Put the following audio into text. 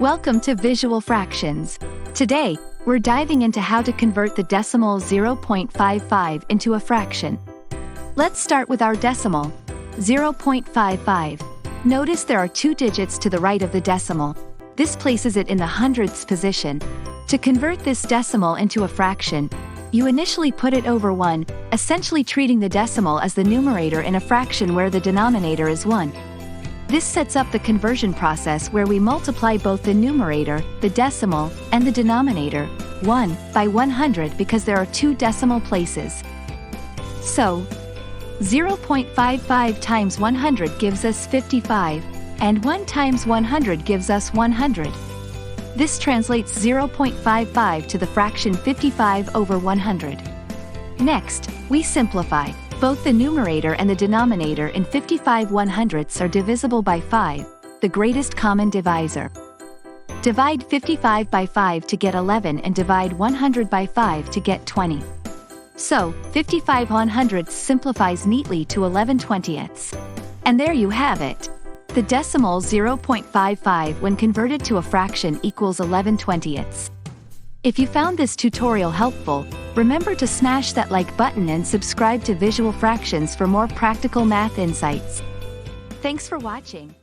Welcome to Visual Fractions. Today, we're diving into how to convert the decimal 0.55 into a fraction. Let's start with our decimal, 0.55. Notice there are two digits to the right of the decimal. This places it in the hundredths position. To convert this decimal into a fraction, you initially put it over 1, essentially treating the decimal as the numerator in a fraction where the denominator is 1. This sets up the conversion process where we multiply both the numerator, the decimal, and the denominator, 1, by 100 because there are two decimal places. So, 0.55 times 100 gives us 55, and 1 times 100 gives us 100. This translates 0.55 to the fraction 55 over 100. Next, we simplify. Both the numerator and the denominator in 55 100ths are divisible by 5, the greatest common divisor. Divide 55 by 5 to get 11 and divide 100 by 5 to get 20. So, 55 100ths simplifies neatly to 11 20ths. And there you have it. The decimal 0.55 when converted to a fraction equals 11 20ths. If you found this tutorial helpful, remember to smash that like button and subscribe to Visual Fractions for more practical math insights. Thanks for watching.